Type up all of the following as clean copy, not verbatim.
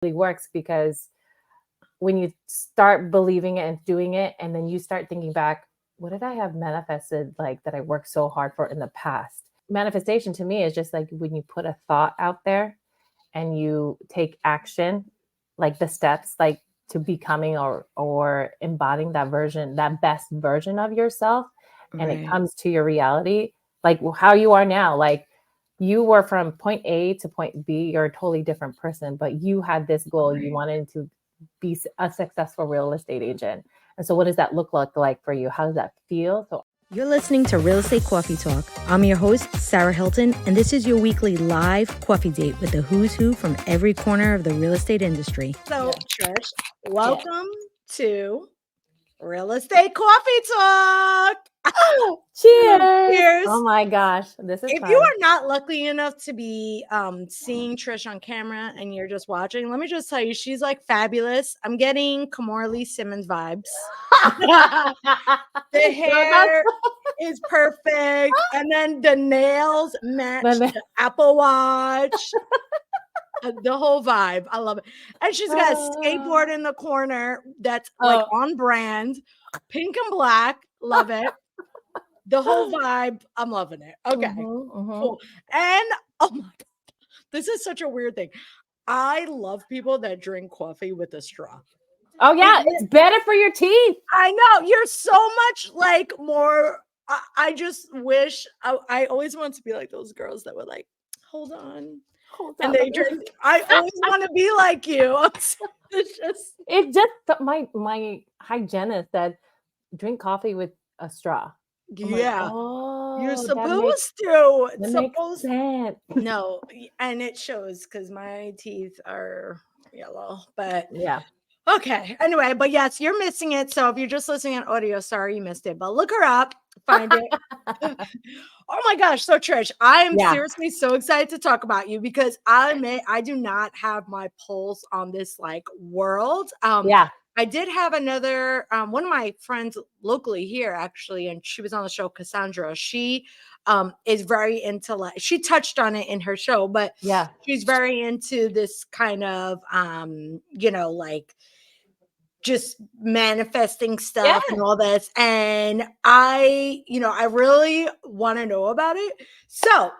really works, because when you start believing it and doing it, and then you start thinking back, what did I have manifested, like, that I worked so hard for in the past? Manifestation to me is just like when you put a thought out there and you take action, like the steps, like to becoming or embodying that version, that best version of yourself, and it Right. comes to your reality, like how you are now. Like, you were from point A to point B, you're a totally different person, but you had this goal. You Right. wanted to be a successful real estate agent. And so what does that look like for you? How does that feel? So You're listening to Real Estate Coffee Talk. I'm your host, Sarah Hilton, and this is your weekly live coffee date with the who's who from every corner of the real estate industry. So, Trish, welcome to Real Estate Coffee Talk. cheers. Cheers. Oh my gosh, this is If fun. you are not lucky enough to be seeing Trish on camera and you're just watching, let me just tell you, she's like fabulous. I'm getting Kamorley Simmons vibes. The hair is perfect. And then the nails match the Apple Watch. The whole vibe. I love it. And she's got a skateboard in the corner that's like on brand, pink and black. Love it. The whole vibe. I'm loving it. Okay. Cool. And oh my God, this is such a weird thing. I love people that drink coffee with a straw. Oh yeah, it's better for your teeth. I know. You're so much like more. I just wish I always want to be like those girls that were like, hold on. And they drink. I always want to be like you. It's just my hygienist said, drink coffee with a straw. Yeah. Like, you're supposed to. That makes sense. No, and it shows because my teeth are yellow. But yeah. Okay. Anyway, but yes, you're missing it. So if you're just listening on audio, sorry you missed it. But look her up, find it. Oh my gosh. So Trish, I am seriously so excited to talk about you because I admit I do not have my pulse on this like world. I did have another one of my friends locally here actually, and she was on the show, Cassandra. She is very into like she touched on it in her show, but she's very into this kind of you know, like just manifesting stuff and all this. And I really want to know about it. So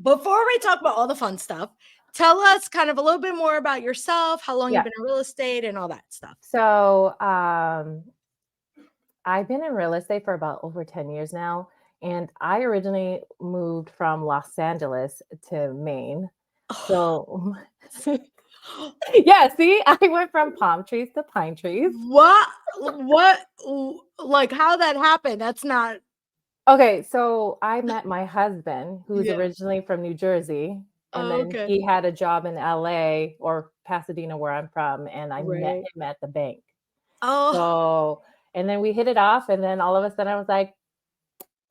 before we talk about all the fun stuff, tell us kind of a little bit more about yourself, how long you've been in real estate and all that stuff. So I've been in real estate for about over 10 years now. And I originally moved from Los Angeles to Maine. So yeah, see, I went from palm trees to pine trees. What like how that happened? That's not okay. So I met my husband, who's originally from New Jersey, and then he had a job in LA or Pasadena, where I'm from, and I met him at the bank. So, and then we hit it off, and then all of a sudden I was like,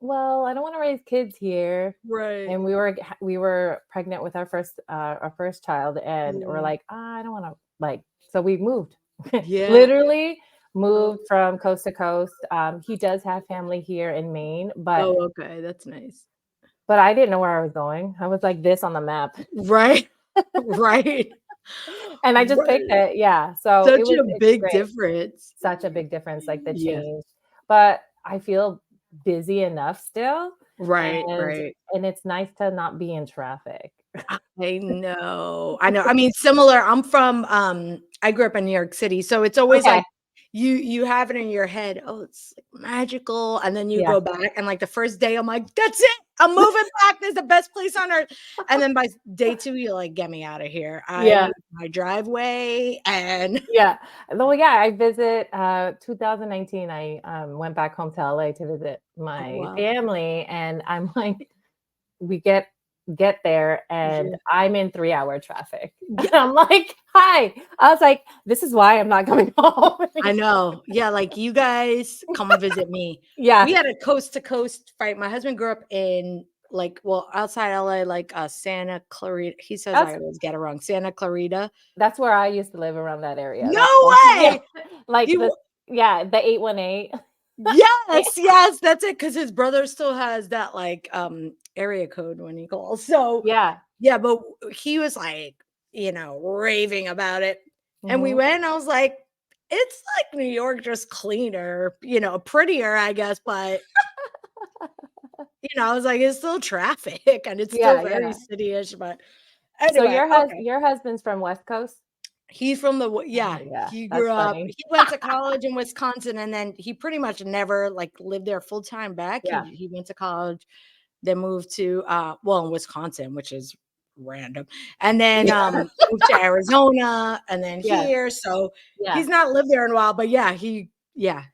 well, I don't want to raise kids here. Right. And we were pregnant with our first child, and we're like, I don't want to, like, so we moved. Literally moved from coast to coast. He does have family here in Maine, but okay, that's nice. But I didn't know where I was going. I was like this on the map. Right. Right. And I just picked it. Yeah. So such a big difference. Such a big difference, like the change. But I feel busy enough still. Right. And it's nice to not be in traffic. I know. I mean, similar. I'm from I grew up in New York City. So it's always like you have it in your head, oh, it's like magical. And then you go back and like the first day, I'm like, that's it. I'm moving back. This is the best place on earth. And then by day 2, you're like, get me out of here. My driveway and I visit 2019. I went back home to LA to visit my family, and I'm like, we get there and I'm in 3-hour traffic. And I'm like, hi. I was like, this is why I'm not coming home. I know. Yeah, like you guys come visit me. We had a coast to coast fight. My husband grew up in outside LA, like Santa Clarita. He says I always get it wrong. Santa Clarita. That's where I used to live, around that area. No way. Like the 818. Yes, that's it. Because his brother still has that like area code when he calls. So but he was like raving about it. And we went, and I was like, it's like New York, just cleaner, prettier, I guess. But, I was like, it's still traffic and it's still very city-ish. But So anyway, okay. your husband's from West Coast? He's from Oh, yeah, he that's grew up, funny. he went to college in Wisconsin, and then he pretty much never lived there full time back. Yeah. He went to college, then moved to in Wisconsin, which is random, and then moved to Arizona, and then here. So he's not lived there in a while, but he's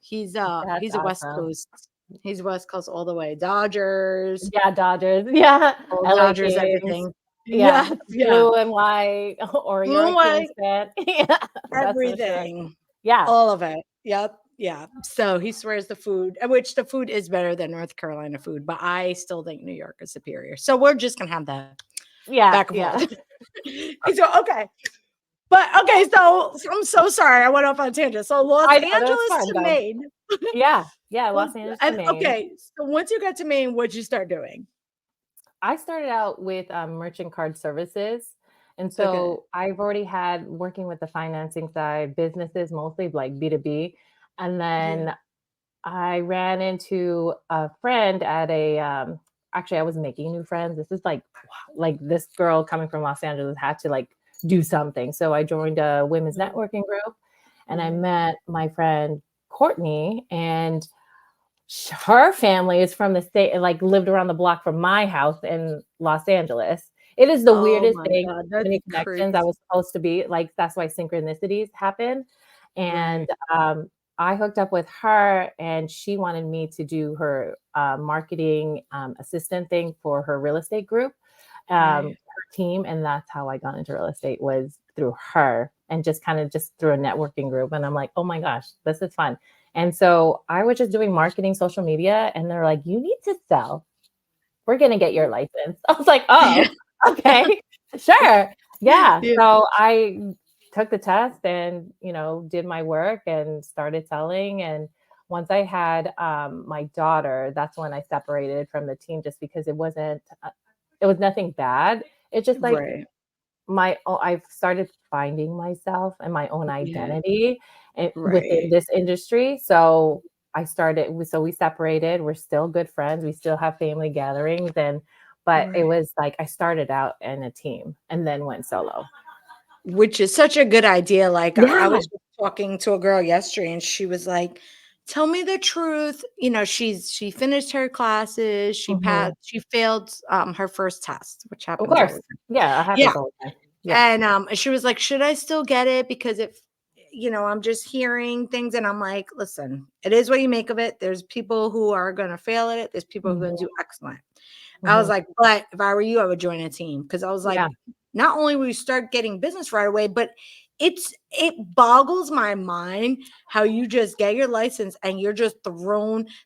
he's a West awesome. Coast. He's West Coast all the way. Dodgers. Yeah, Dodgers. Yeah. LA Dodgers, Kings. everything. Yeah. Blue and white, or Blue and white. Yeah, Everything. Sure. Yeah. All of it. Yep. Yeah. So he swears the food, which the food is better than North Carolina food, but I still think New York is superior. So we're just gonna have that. Back and forth. So okay. But okay, so I'm so sorry. I went off on a tangent. So Los Angeles to Maine. Yeah. Los Angeles to Maine. Okay. So once you got to Maine, what'd you start doing? I started out with merchant card services. And so I've already had working with the financing side, businesses, mostly like B2B. And then I ran into a friend at a, actually I was making new friends. This is like this girl coming from Los Angeles had to do something. So I joined a women's networking group, and I met my friend Courtney, and her family is from the state, lived around the block from my house in Los Angeles. It is the weirdest thing. Many connections I was supposed to be that's why synchronicities happen. And I hooked up with her, and she wanted me to do her marketing assistant thing for her real estate group, her team. And that's how I got into real estate, was through her, and just through a networking group. And I'm like, oh my gosh, this is fun. And so I was just doing marketing, social media, and they're like, you need to sell. We're going to get your license. I was like, oh, okay, sure. Yeah. So I took the test and, did my work and started selling. And once I had my daughter, that's when I separated from the team, just because it was nothing bad. It's just I've started finding myself and my own identity within this industry. So we separated. We're still good friends. We still have family gatherings. But it was I started out in a team and then went solo. Which is such a good idea. I was talking to a girl yesterday, and she was like, tell me the truth. She finished her classes. She passed. She failed her first test, which happens. Of course. Yeah. I have all the time. And she was like, should I still get it? Because if, I'm just hearing things, and I'm like, listen, it is what you make of it. There's people who are going to fail at it. There's people who are going to do excellent. I was like, but if I were you, I would join a team. Because I was like, not only will you start getting business right away, but it boggles my mind how you just get your license and you're just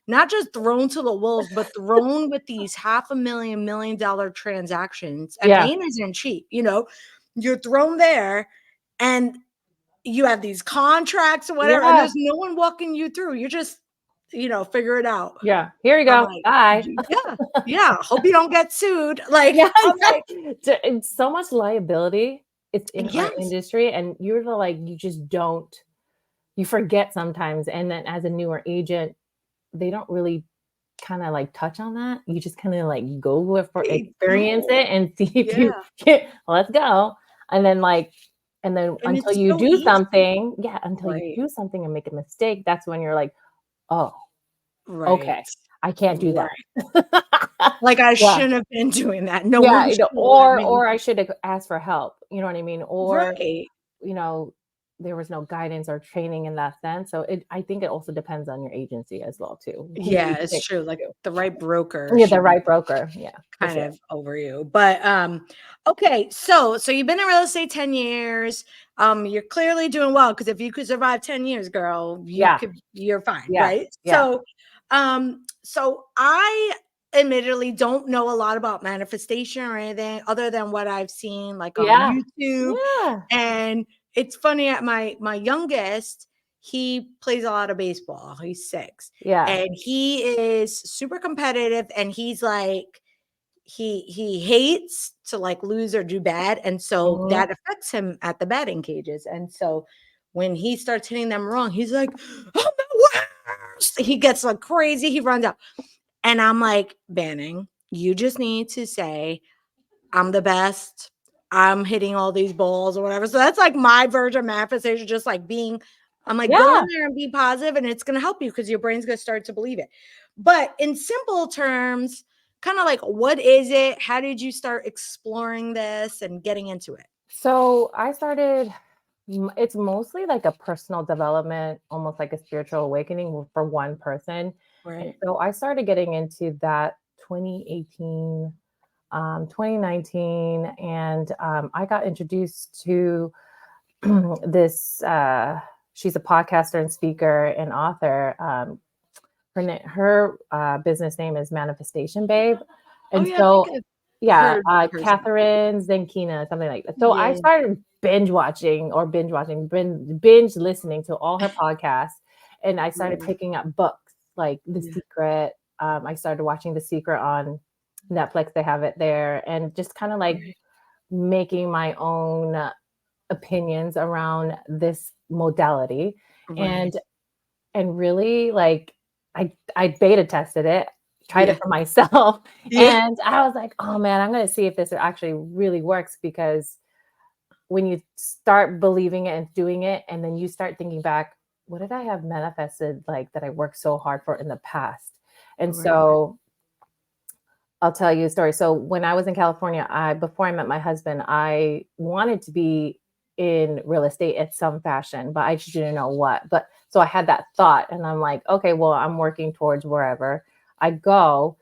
not just thrown to the wolves, but thrown with these $500,000, $1 million transactions. And Maine isn't cheap, you're thrown there, and you have these contracts or whatever, and there's no one walking you through. You're just, figure it out. Yeah. Here you go. Bye. Yeah. Hope you don't get sued. It's so much liability. It's in our industry, and you're you just don't, you forget sometimes. And then as a newer agent, they don't really kind of touch on that. You just kind of go with experience it and see if you can, let's go. And then until you do something, you do something and make a mistake, that's when you're like, oh, okay, I can't do that. I shouldn't have been doing that. No, or I should have asked for help. You know what I mean? Or there was no guidance or training in that sense. So I think it also depends on your agency as well too. Yeah, it's true. The right broker. Yeah, the right broker. Yeah, kind of over you. But okay, so you've been in real estate 10 years. You're clearly doing well, because if you could survive 10 years, girl, you're fine, right? Yeah. So I admittedly don't know a lot about manifestation or anything other than what I've seen on YouTube. Yeah. And it's funny, at my youngest, he plays a lot of baseball. He's 6. Yeah. And he is super competitive, and he's he hates to like lose or do bad, and so that affects him at the batting cages. And so when he starts hitting them wrong, he's like, "I'm the worst." He gets like crazy. He runs out, and I'm like, Banning, you just need to say, "I'm the best. I'm hitting all these balls," or whatever. So that's like my version of manifestation, just like being. I'm like, go in there and be positive, and it's going to help you because your brain's going to start to believe it. But in simple terms, kind of like, what is it? How did you start exploring this and getting into it? So I started, it's mostly like a personal development, almost like a spiritual awakening for one person. Right. And so I started getting into that 2018, 2019, and I got introduced to this. She's a podcaster and speaker and author. Her business name is Manifestation Babe, and Catherine Zenkina, something like that. So I started binge listening to all her podcasts, and I started picking up books like The Secret. I started watching The Secret on Netflix. They have it there, and just kind of like making my own opinions around this modality, and really like I beta tested it, tried it for myself, and I was like, oh man, I'm going to see if this actually really works, because when you start believing it and doing it, and then you start thinking back, what did I have manifested like that I worked so hard for in the past? And so I'll tell you a story. So when I was in California, before I met my husband, I wanted to be in real estate in some fashion, but I just didn't know what. But so I had that thought, and I'm like, okay, well, I'm working towards wherever I go.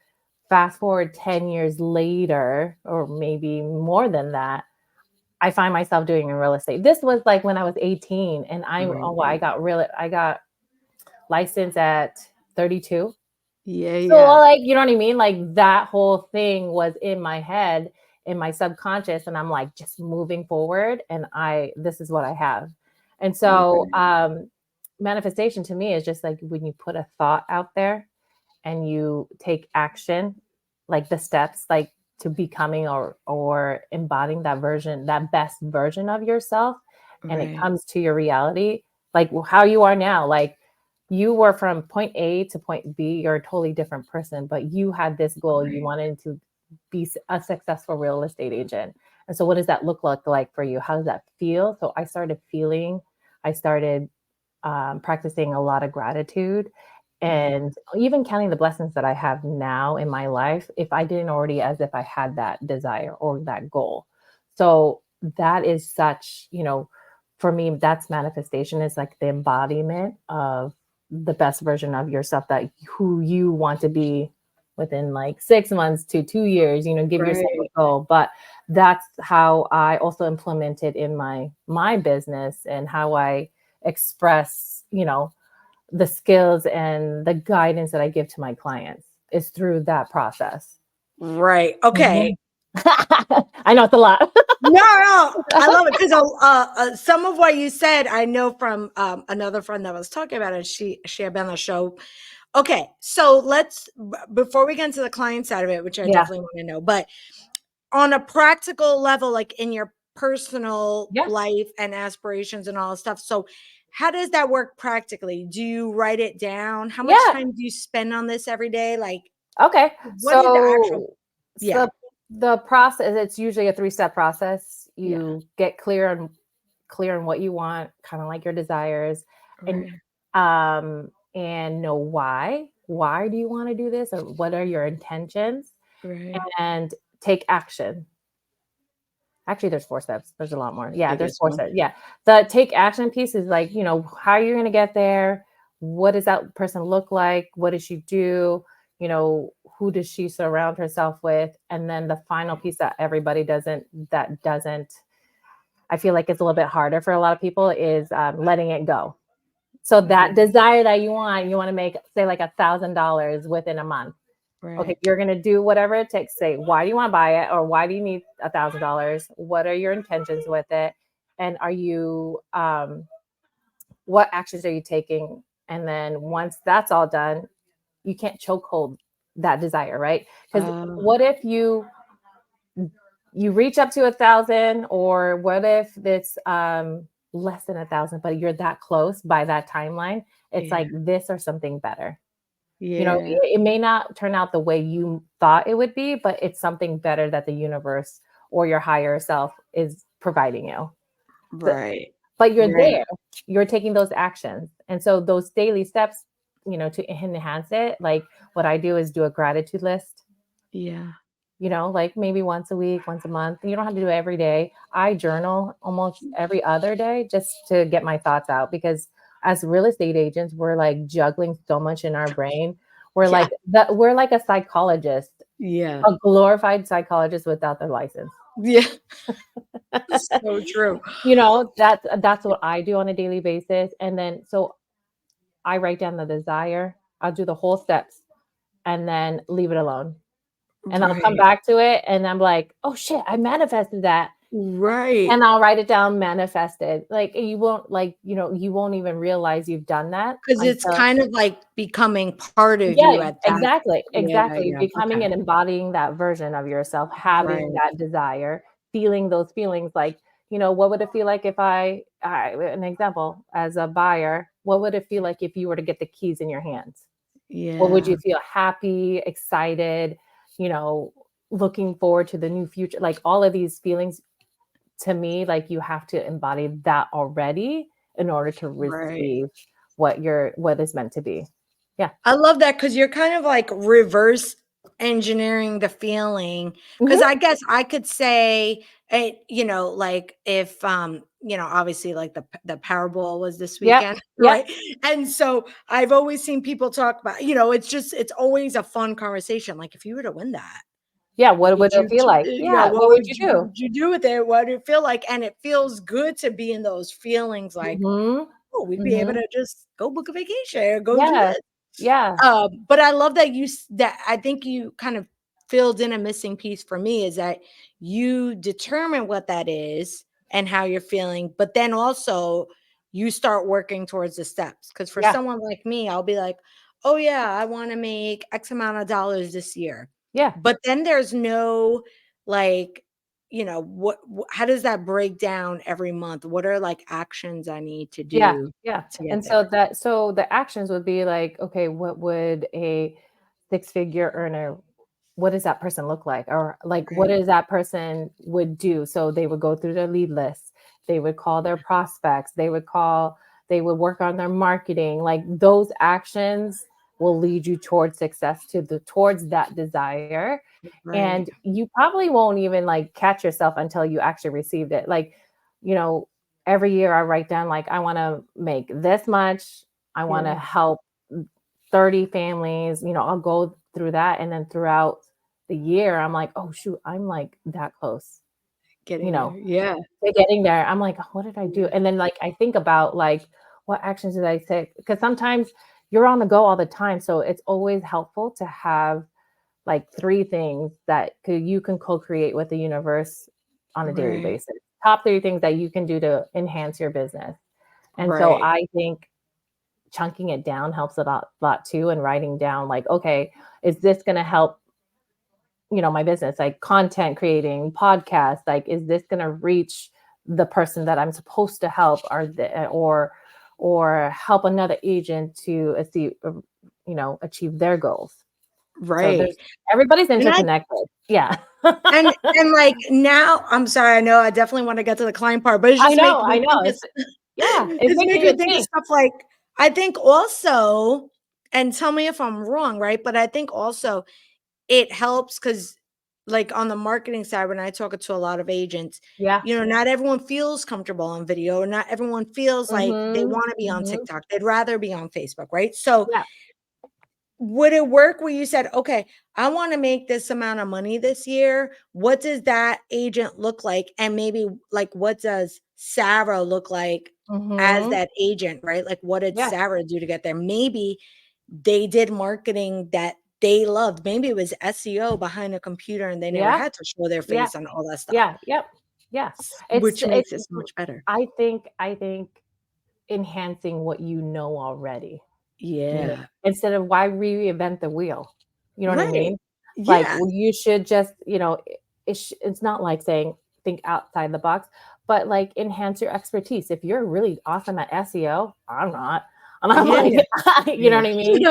Fast forward 10 years later, or maybe more than that, I find myself doing in real estate. This was like when I was 18, and I got licensed at 32. So like, you know what I mean? Like that whole thing was in my head, in my subconscious, and I'm like just moving forward, and this is what I have. And so manifestation to me is just like when you put a thought out there and you take action, like the steps like to becoming or embodying that best version of yourself, and it comes to your reality, like how you are now. Like you were from point A to point B, you're a totally different person, but you had this goal. You wanted to be a successful real estate agent. And so what does that look like for you? How does that feel? So I started practicing a lot of gratitude, and even counting the blessings that I have now in my life, if I didn't already, as if I had that desire or that goal. So that is such, for me, that's manifestation, is like the embodiment of the best version of yourself, that who you want to be within like 6 months to 2 years, give yourself a goal. But that's how I also implemented in my business, and how I express, the skills and the guidance that I give to my clients is through that process. Right. Okay. I know it's a lot. No, I love it, because some of what you said, I know from another friend that was talking about it. She had been on the show. Okay, so before we get into the client side of it, which I definitely want to know, but on a practical level, like in your personal life and aspirations and all that stuff. So how does that work practically? Do you write it down? How much time do you spend on this every day? Like, okay, what is the actual? The process, it's usually a 3-step process. You get clear on what you want, kind of like your desires, and know why do you want to do this, or what are your intentions, and take action. Actually, there's 4 steps. There's a lot more. Yeah, there's 4 steps. Yeah. The take action piece is like, how are you going to get there? What does that person look like? What does she do? Who does she surround herself with? And then the final piece that everybody doesn't, I feel like it's a little bit harder for a lot of people, is letting it go. So that desire that you want to make, say like $1,000 within a month. Okay, you're going to do whatever it takes. Say, why do you want to buy it? Or why do you need $1,000? What are your intentions with it? And are you, what actions are you taking? And then once that's all done, you can't chokehold that desire, right? Because what if you you reach up to 1,000, or what if it's less than 1,000, but you're that close by that timeline? It's like this or something better. You know, it may not turn out the way you thought it would be, but it's something better that the universe or your higher self is providing you. Right. But you're there, you're taking those actions. And so those daily steps, you know, to enhance it, like what I do is do a gratitude list. Yeah. You know, like maybe once a week, once a month. You don't have to do it every day. I journal almost every other day just to get my thoughts out, because as real estate agents, we're like juggling so much in our brain. We're like a psychologist, Yeah. a glorified psychologist without the license. Yeah. So true. You know, that's what I do on a daily basis. And then so I write down the desire. I'll do the whole steps and then leave it alone. And I'll come back to it and I'm like, oh shit, I manifested that. Right. And I'll write it down, manifested. Like you won't, like, you know, you won't even realize you've done that. Because it's kind of like becoming part of you at that. Exactly. Yeah, Becoming and embodying that version of yourself, having that desire, feeling those feelings. Like, you know, what would it feel like if an example, as a buyer, what would it feel like if you were to get the keys in your hands? Yeah. What would you feel? Happy, excited, you know, looking forward to the new future? Like all of these feelings, to me, like you have to embody that already in order to receive what is meant to be. Yeah. I love that, because you're kind of like reverse engineering the feeling. Because I guess I could say, you know, like if you know, obviously like the Powerball was this weekend, right? And so I've always seen people talk about, you know, it's always a fun conversation. Like if you were to win that, what would it feel like? Yeah, what would you do? What would you do with it? What would it feel like? And it feels good to be in those feelings, like, oh, we'd be able to just go book a vacation or go do this. Yeah. But I love that that I think you kind of filled in a missing piece for me, is that you determine what that is and how you're feeling, but then also you start working towards the steps. Because for someone like me, I'll be like, oh yeah, I want to make X amount of dollars this year. Yeah. But then there's no, like, you know, how does that break down every month? What are like actions I need to do? Yeah. And so the actions would be like, okay, what would a 6-figure earner, what does that person look like? Or like, what is that person would do? So they would go through their lead list. They would call their prospects. They would work on their marketing. Like those actions will lead you towards success, towards that desire. And you probably won't even like catch yourself until you actually received it. Like, you know, every year I write down, like, I want to make this much. I want to help 30 families, you know, I'll go through that. And then throughout the year, I'm like, oh shoot, I'm like that close. Getting there. I'm like, what did I do? And then like, I think about like, what actions did I take? Because sometimes you're on the go all the time. So it's always helpful to have like 3 things that you can co-create with the universe on a daily basis. Top 3 things that you can do to enhance your business. And so I think chunking it down helps a lot too. And writing down like, okay, is this going to help, you know, my business, like content creating, podcasts, like, is this going to reach the person that I'm supposed to help, or help another agent to achieve their goals. So everybody's interconnected. And like now, I'm sorry, I know I definitely want to get to the client part, but it's just I know. It's making me think of stuff like, I think also, and tell me if I'm wrong, right? But I think also it helps because, like, on the marketing side, when I talk to a lot of agents, you know, not everyone feels comfortable on video, not everyone feels like they want to be on TikTok. They'd rather be on Facebook, right? So would it work where you said, okay, I want to make this amount of money this year? What does that agent look like? And maybe like, what does Sarah look like as that agent, right? Like, what did Sarah do to get there? Maybe they did marketing that they loved. Maybe it was SEO behind a computer and they never had to show their face and all that stuff. Which makes it so much better. I think enhancing what you know already. Instead of why reinvent the wheel. You know what I mean? Like, you should just, you know, it's not like saying think outside the box, but like enhance your expertise. If you're really awesome at SEO, I'm not. And I'm like, you know what I mean?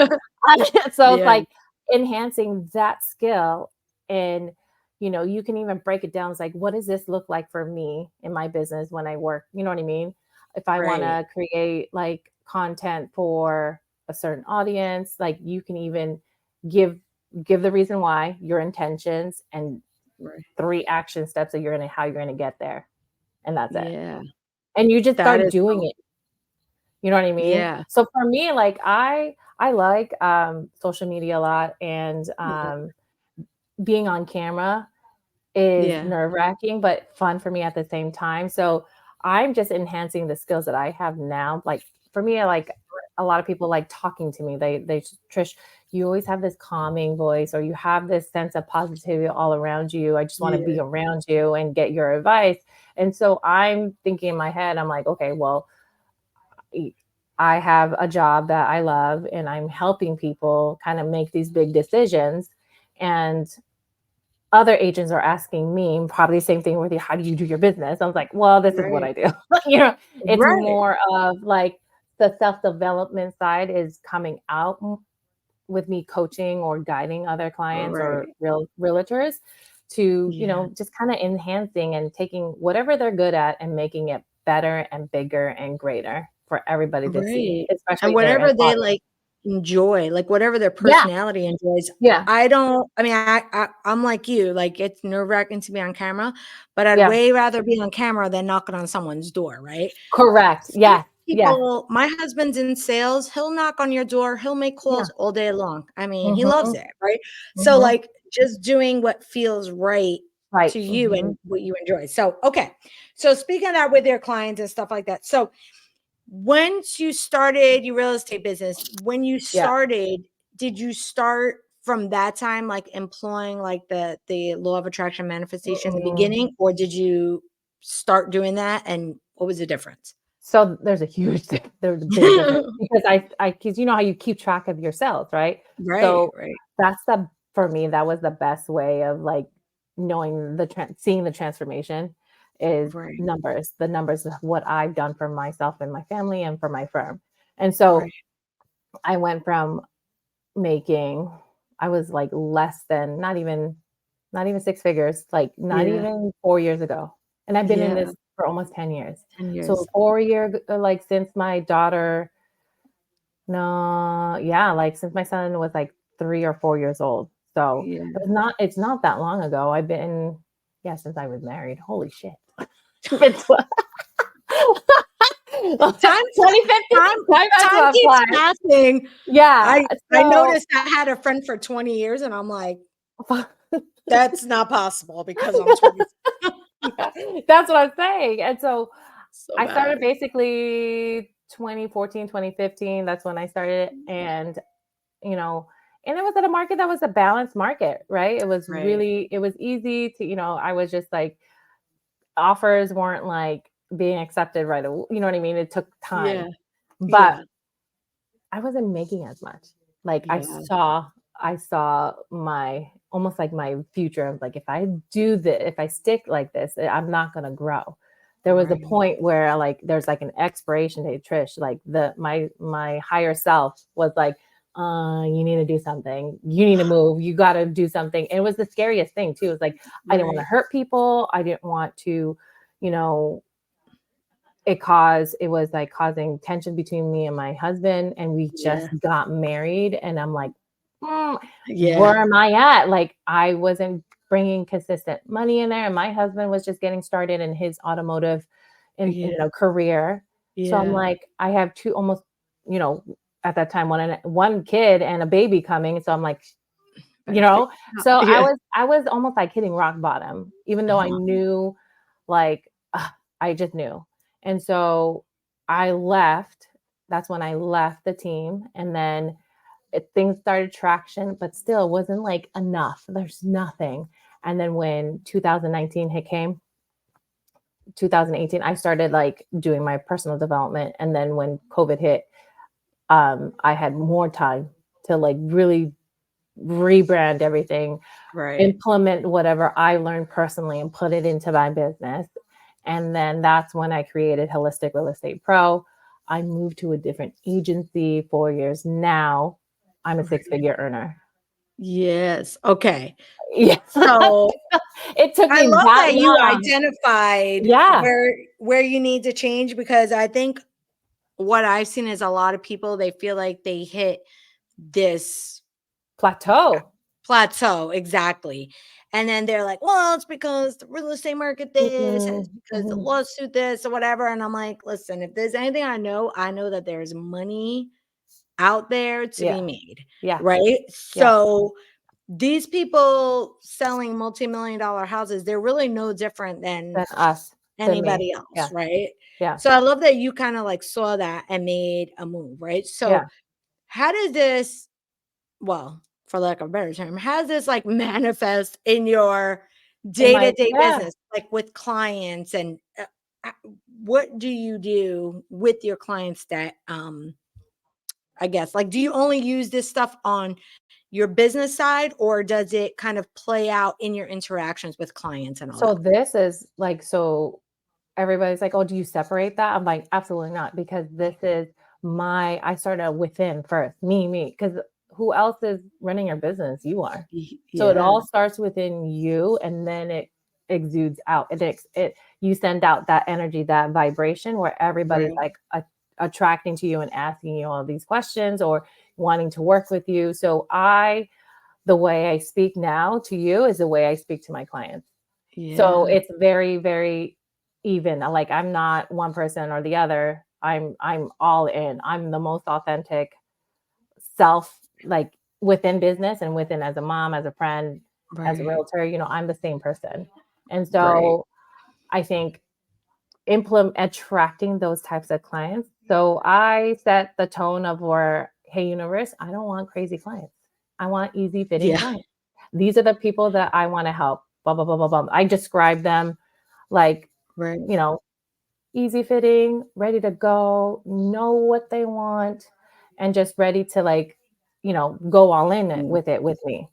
So it's like enhancing that skill. And, you know, you can even break it down. It's like, what does this look like for me in my business when I work? You know what I mean? If I want to create like content for a certain audience, like you can even give the reason why, your intentions, and 3 action steps that how you're gonna get there. And that's it. Yeah. And you just start doing it. You know what I mean? Yeah. So for me, like I like social media a lot, and being on camera is nerve-wracking but fun for me at the same time. So I'm just enhancing the skills that I have now. Like for me, like a lot of people like talking to me. They Trish, you always have this calming voice, or you have this sense of positivity all around you. I just want to be around you and get your advice. And so I'm thinking in my head, I'm like, okay, well, I have a job that I love, and I'm helping people kind of make these big decisions. And other agents are asking me probably the same thing with you. How do you do your business? I was like, well, this is what I do. You know, it's more of like the self-development side is coming out with me coaching or guiding other clients or realtors to, you know, just kind of enhancing and taking whatever they're good at and making it better and bigger and greater for everybody to see, especially and whatever they like enjoy, like whatever their personality enjoys. I'm like you, like it's nerve-wracking to be on camera, but I'd way rather be on camera than knocking on someone's door, right? Correct. People, my husband's in sales, he'll knock on your door, he'll make calls all day long. I mean, he loves it, right? So like just doing what feels right to you and what you enjoy. So okay, so speaking of that with your clients and stuff like that, so once you started your real estate business, when you started, did you start from that time, like employing like the law of attraction manifestation in the beginning, or did you start doing that? And what was the difference? So there's a big difference because because you know how you keep track of yourself, right? So that's for me, that was the best way of like knowing seeing the transformation is numbers, the numbers of what I've done for myself and my family and for my firm. And so I went from making, I was like less than, not even 6 figures, like not even 4 years ago. And I've been in this for almost 10 years. 10 years. So 4 years, like since my daughter, like since my son was like 3 or 4 years old. So it's not that long ago. I've been, since I was married. Holy shit. Time keeps passing. Yeah. I noticed I had a friend for 20 years and I'm like, that's not possible because I'm 20. That's what I'm saying. And so I started basically 2014, 2015. That's when I started. And, you know, and it was at a market that was a balanced market, right? It was really, it was easy to, you know, I was just like, offers weren't like being accepted right away. You know what I mean? It took time, but I wasn't making as much. Like I saw my, almost like my future of like, if I do this, if I stick like this, I'm not going to grow. There was a point where like, there's like an expiration date, Trish, like my higher self was like, you need to do something. You need to move. You got to do something. And it was the scariest thing too. It was like, I didn't want to hurt people. I didn't want to, you know, it was like causing tension between me and my husband. And we just got married. And I'm like, where am I at? Like I wasn't bringing consistent money in there. And my husband was just getting started in his automotive career. So I'm like, I have two almost, you know, at that time, one kid and a baby coming. So I'm like, you know, so I was almost like hitting rock bottom, even though I knew, like, I just knew. And so I left. That's when I left the team. And then things started traction, but still wasn't like enough. There's nothing. And then when 2019 came, 2018, I started like doing my personal development. And then when COVID hit, I had more time to like really rebrand everything, Right. implement whatever I learned personally and put it into my business. And then that's when I created Holistic Real Estate Pro. I moved to a different agency 4 years. Now I'm a Right. 6-figure earner. Yes. Okay. Yeah. So It took I me love that that you long. identified Yeah. where you need to change, because I think what I've seen is a lot of people, they feel like they hit this Plateau. exactly. And then they're like, well, it's because the real estate market this, and it's because the lawsuit this or whatever. And I'm like, listen, if there's anything I know that there's money out there to be made. Yeah. Right. So these people selling multi-million-dollar houses, they're really no different than us, anybody else. Right. Yeah. So I love that you kind of like saw that and made a move. Right. So how does this, well, for lack of a better term, how does this like manifest in your day-to-day business, like with clients, and what do you do with your clients that, I guess, like, do you only use this stuff on your business side, or does it kind of play out in your interactions with clients and all So that? this is like, so everybody's like, oh, do you separate that? I'm like, absolutely not, because this is I started within first, me, because who else is running your business? You are. So it all starts within you, and then it exudes out. You send out that energy, that vibration, where everybody's like attracting to you and asking you all these questions or wanting to work with you. So the way I speak now to you is the way I speak to my clients. So it's very, very even. Like, I'm not one person or the other. I'm all in. I'm the most authentic self, like within business and within as a mom, as a friend, as a realtor, I'm the same person. And so I think attracting those types of clients. So I set the tone of where, hey, universe, I don't want crazy clients. I want easy fitting clients. These are the people that I want to help. Blah, blah, blah, blah, blah. I describe them like, easy fitting, ready to go, know what they want, and just ready to go all in with it with me.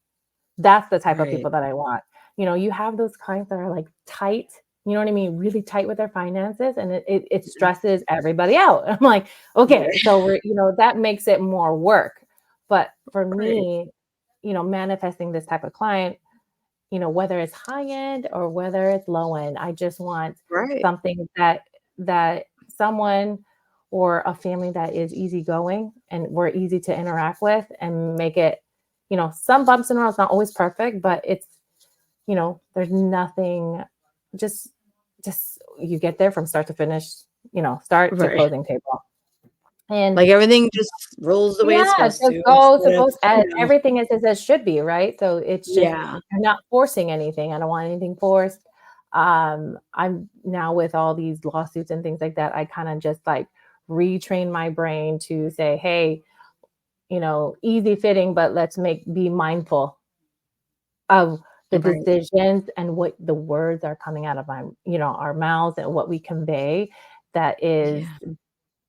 That's the type of people that I want. You have those clients that are like tight, you know what I mean? Really tight with their finances, and it stresses everybody out. I'm like, okay, so that makes it more work. But for me, manifesting this type of client, whether it's high end or whether it's low end, I just want something that someone or a family that is easygoing and we're easy to interact with, and make it, some bumps in the road. It's not always perfect, but it's, there's nothing, just you get there from start to finish, start to closing table. And like everything just rolls the way it's supposed to. Everything is as it should be, right? So it's just, you're not forcing anything. I don't want anything forced. I'm now, with all these lawsuits and things like that, I kind of just like retrain my brain to say, hey, easy fitting, but let's be mindful of the decisions and what the words are coming out of our mouths, and what we convey that is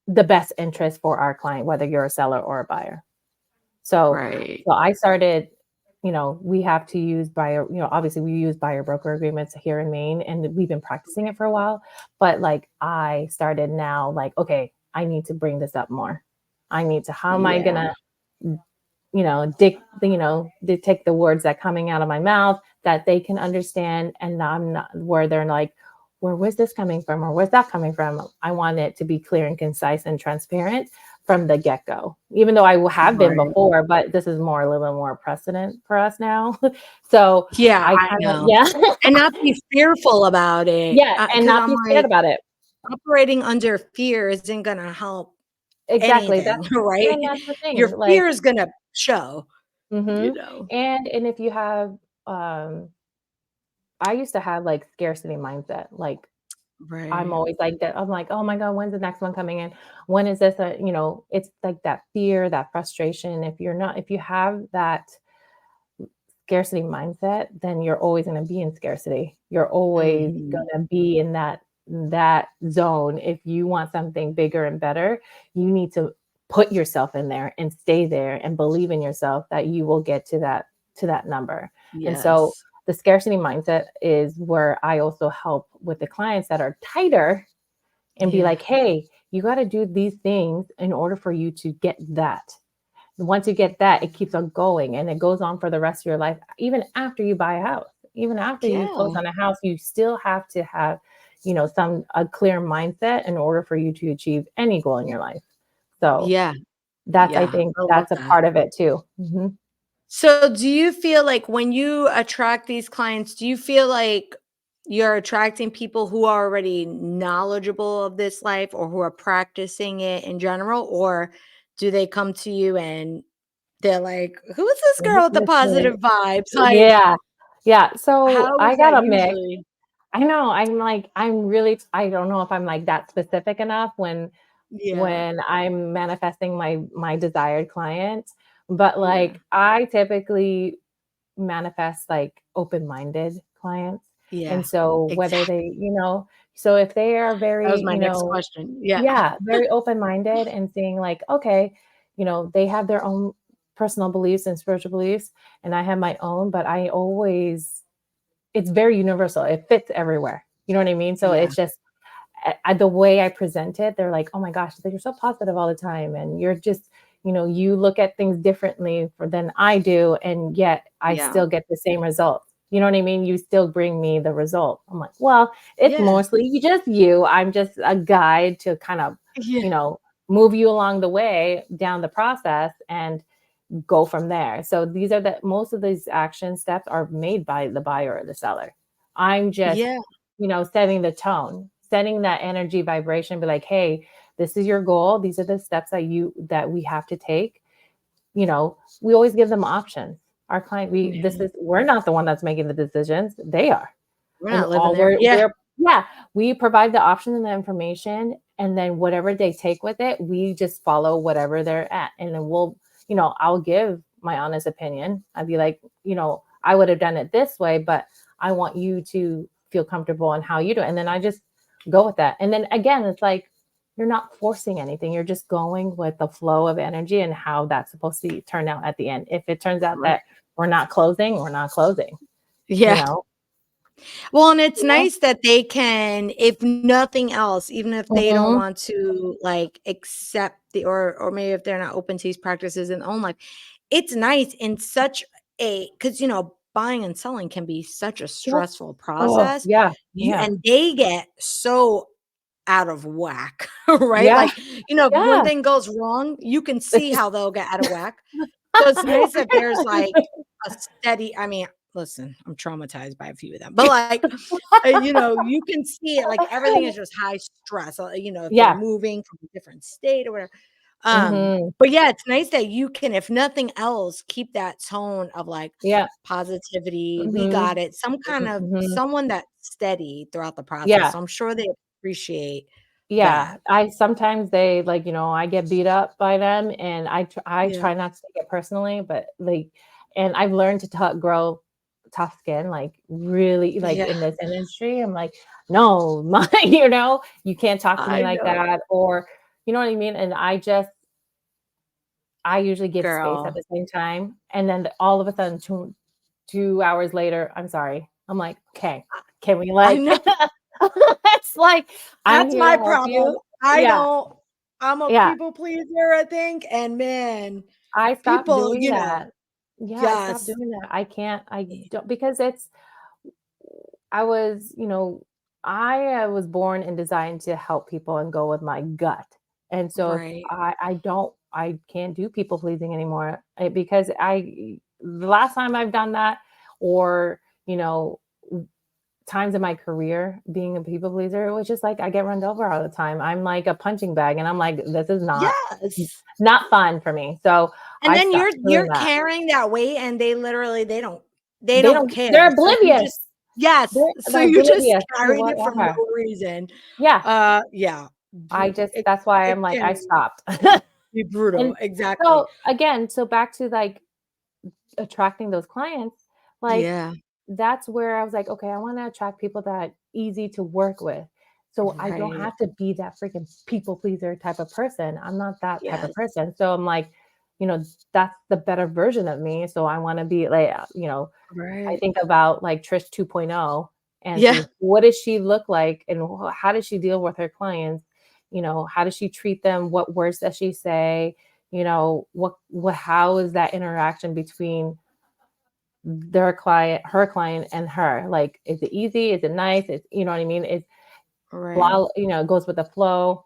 the best interest for our client, whether you're a seller or a buyer. So I started, we have to use buyer, obviously we use buyer broker agreements here in Maine, and we've been practicing it for a while, but like I started now, like, okay, I need to bring this up more. How am I gonna, detect the words that coming out of my mouth that they can understand, and I'm not where they're like, where's this coming from, or where's that coming from? I want it to be clear and concise and transparent from the get-go, even though I have been before, but this is a little bit more precedent for us now. So I know. And not be fearful about it. And not be scared about it. Operating under fear isn't gonna help. Exactly. Anything, That's the thing. Your fear is gonna show. And if you have, I used to have like scarcity mindset. Like, I'm always like that. I'm like, oh my God, when's the next one coming in? When is this? It's like that fear, that frustration. If you have that scarcity mindset, then you're always going to be in scarcity. You're always going to be in that zone. If you want something bigger and better, you need to put yourself in there and stay there and believe in yourself that you will get to that number. And so Yes. the scarcity mindset is where I also help with the clients that are tighter and be Yeah. like, hey, you got to do these things in order for you to get that. Once you get that, it keeps on going and it goes on for the rest of your life. Even after you buy a house, even after you close Yeah. on a house, you still have to have, a clear mindset in order for you to achieve any goal in your life. So Yeah. I Yeah. think I love that's a that. part of it too. Mm-hmm. So, do you feel like when you attract these clients, do you feel like you're attracting people who are already knowledgeable of this life or who are practicing it in general? Or do they come to you and they're like, who is this girl with the positive vibes? Like, Yeah. Yeah. So how I is got that a mix. usually? I know. I don't know if I'm like that specific enough Yeah. when I'm manifesting my desired client, but Yeah. like I typically manifest like open-minded clients. Yeah. And so whether Exactly. so if they are That was very, my next question. Yeah. yeah, very open-minded and seeing like, okay, they have their own personal beliefs and spiritual beliefs, and I have my own, but it's very universal. It fits everywhere. You know what I mean? So Yeah. it's just the way I present it, they're like, oh my gosh, you're so positive all the time. And you're just, you look at things differently than I do. And yet I Yeah. still get the same results. You know what I mean? You still bring me the result. I'm like, well, it's Yeah. mostly just you. I'm just a guide to kind of, Yeah. you know, move you along the way down the process and go from there. So most of these action steps are made by the buyer or the seller. I'm just, Yeah. setting the tone, setting that energy vibration, be like, hey, this is your goal. These are the steps that we have to take. We always give them options. Our client, Yeah. we're not the one that's making the decisions. They are. We're And not living there. Yeah. we provide the option and the information, and then whatever they take with it, we just follow whatever they're at. And then I'll give my honest opinion. I'd be like, I would have done it this way, but I want you to feel comfortable in how you do it. And then I just go with that. And then again, it's like, you're not forcing anything. You're just going with the flow of energy and how that's supposed to turn out at the end. If it turns out Right. that we're not closing, we're not closing, you Yeah. know? Well, and it's Yeah. nice that they can, if nothing else, even if they don't Mhm. want to like accept or maybe if they're not open to these practices in their own life, it's nice in such because buying and selling can be such a Yep. stressful Oh, process. yeah. Yeah. And they get so out of whack, right? Yeah. Like, if one Yeah. thing goes wrong, you can see It's just how they'll get out of whack. So it's nice that there's like a steady, I mean, listen, I'm traumatized by a few of them, but like, you can see it, like everything is just high stress, if they're Yeah. moving from a different state or whatever. Mhm. But yeah, it's nice that you can, if nothing else, keep that tone of like Yeah. positivity. We got Mhm. it. Some kind of Mhm. someone that's steady throughout the process. Yeah. So I'm sure they appreciate Yeah. that. I sometimes they like, I get beat up by them, and I Yeah. try not to take it personally, but like, and I've learned to grow tough skin, like really like Yeah. in this industry. I'm like, no, you can't talk to me I like know. that, or you know what I mean? And I usually give space at Girl. the same time. And then all of a sudden, 2 hours later, I'm sorry. I'm like, okay, can we I like, know. it's like, I'm That's here to my help problem. you. Yeah. I'm a Yeah. people pleaser, I think. And man, I stopped people, doing that. Yeah. I stopped yes. doing that. I don't, because I was, I was born and designed to help people and go with my gut. And so if Right. I can't do people pleasing anymore, because the last time I've done that, or, times in my career being a people pleaser, it was just like I get run over all the time. I'm like a punching bag, and I'm like, this is Yes. not fun for me. So And I then stopped you're doing that. carrying that weight and they literally they They don't don't, care. they're So you just oblivious. yes. So They're you just oblivious to carried it for no whatever. reason. Yeah. Yeah. That's It why it I'm like, I can stopped. be brutal. And Exactly. so again, so back to like attracting those clients, like Yeah. that's where I was like, okay, I want to attract people that easy to work with. So I don't have to be that freaking people pleaser type of person. I'm not that type of Yes. person. So I'm like, that's the better version of me. So I want to be like, I Right. think about like Trish 2.0 and Yeah. see what does she look like and how does she deal with her clients? How does she treat them? What words does she say? How is that interaction between her client and her? Like, is it easy? Is it nice? It's, you know what I mean? It's Right. blah, it goes with the flow.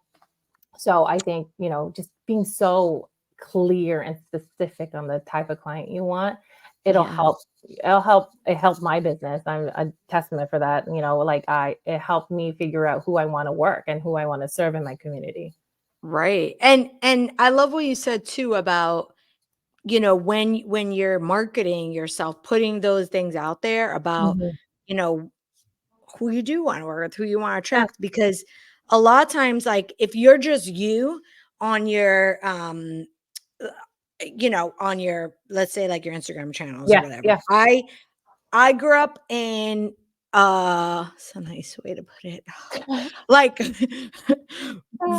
So I think, just being so clear and specific on the type of client you want, it'll help. It helped my business. I'm a testament for that. Like it helped me figure out who I want to work and who I want to serve in my community. Right. And I love what you said too about, when you're marketing yourself, putting those things out there about, Mhm. who you do want to work with, who you want to Yeah. attract, because a lot of times, like if you're just you on your, on your, let's say like your Instagram channels or Yeah. whatever. Yeah. I grew up in it's a nice way to put it. Like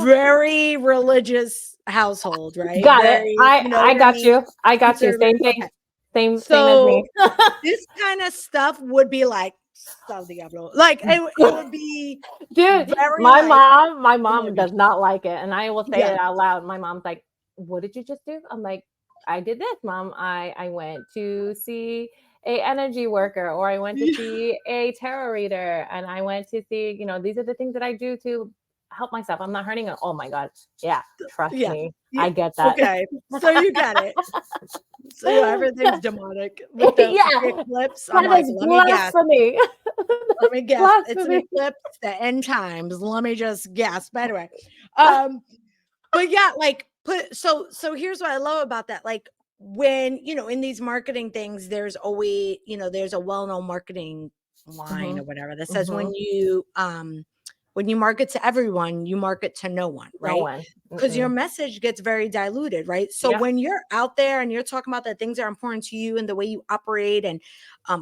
very religious household, right? Got it. Very, you know I what I got mean? you. I got you. Conservative. Same thing. Okay. Same as me. So this kind of stuff would be like Sal Diablo. Like it would be Dude, very my like, oh my mom gosh. does not like it. And I will say Yeah. it out loud. My mom's like, what did you just do? I'm like, I did this, mom. I went to see a energy worker, or I went to see a tarot reader, and I went to see, these are the things that I do to help myself. I'm not hurting it. Oh my God. Yeah. Trust Yeah. me. Yeah. I get that. Okay. So you got it. So everything's demonic with the Yeah. eclipse. I'm That like, is let me guess. blasphemy. Let me guess. It's an Blasphemy. eclipse, the end times. Let me just guess. By the way. But yeah, like so here's what I love about that. Like when, in these marketing things, there's always, there's a well-known marketing line or whatever that says when you market to everyone, you market to no one, No right? one. Because your message gets very diluted, right? So Yeah. when you're out there and you're talking about that things are important to you and the way you operate and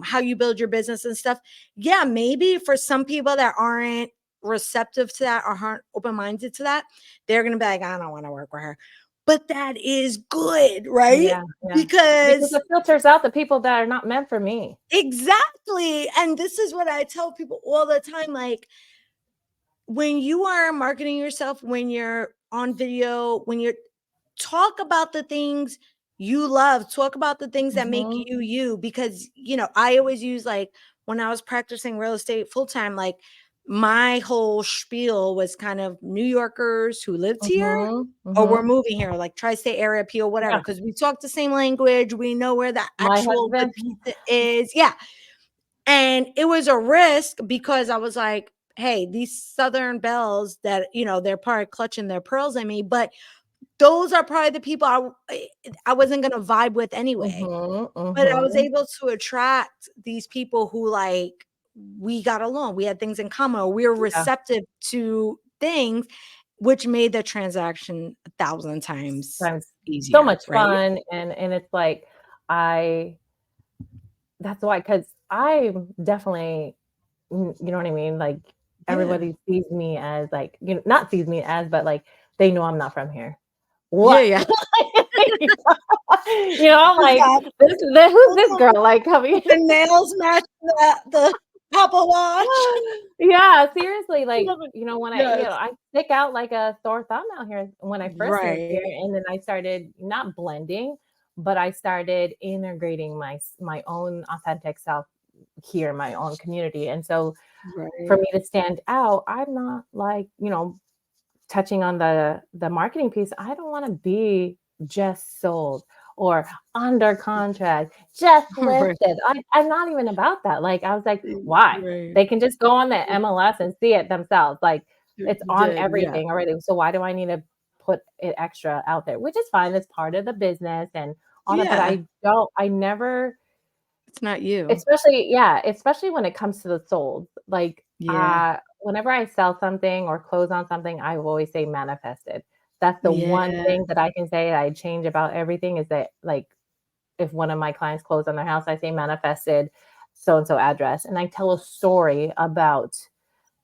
how you build your business and stuff, yeah, maybe for some people that aren't receptive to that or aren't open-minded to that, they're gonna be like, I don't want to work with her. But that is good, right? Yeah. Because Because it filters out the people that are not meant for me. exactly. And this is what I tell people all the time. Like, when you are marketing yourself, when you're on video, when you're talk about the things you love, talk about the things that make you you, because I always use, like when I was practicing real estate full time, like my whole spiel was kind of New Yorkers who lived here or we're moving here, like tri-state area, PO, whatever, Yeah. because we talk the same language, we know where the My actual good husband. pizza is. Yeah. And it was a risk because I was like, hey, these Southern belles that, they're probably clutching their pearls at me, but those are probably the people I wasn't going to vibe with anyway. But I was able to attract these people who, like, we got along. We had things in common. Or we were receptive to things, which made the transaction 1,000 times easier. So much right? fun. And it's like, that's why, because I'm definitely, you know what I mean? Like, everybody sees me as like, not sees me as, but like, they know I'm not from here. What? Yeah. I'm like, who's this girl? Like, coming? The nails match the Apple Watch. Yeah, seriously. Like, Love it. when Yes. I stick out like a sore thumb out here when I first moved here, Right. and then I started not blending, but I started integrating my own authentic self here in my own community. And so for me to stand out, I'm not like, touching on the marketing piece. I don't want to be just sold or under contract, just listed. I'm not even about that. Like, I was like, why? They can just go on the MLS and see it themselves. Like, it's on everything already. So why do I need to put it extra out there? Which is fine. It's part of the business and all that. But I never, it's not you. especially when it comes to the sold. Like, Yeah. whenever I sell something or close on something, I will always say manifested. That's the one thing that I can say that I change about everything, is that, like, if one of my clients closed on their house, I say manifested so-and-so address. And I tell a story about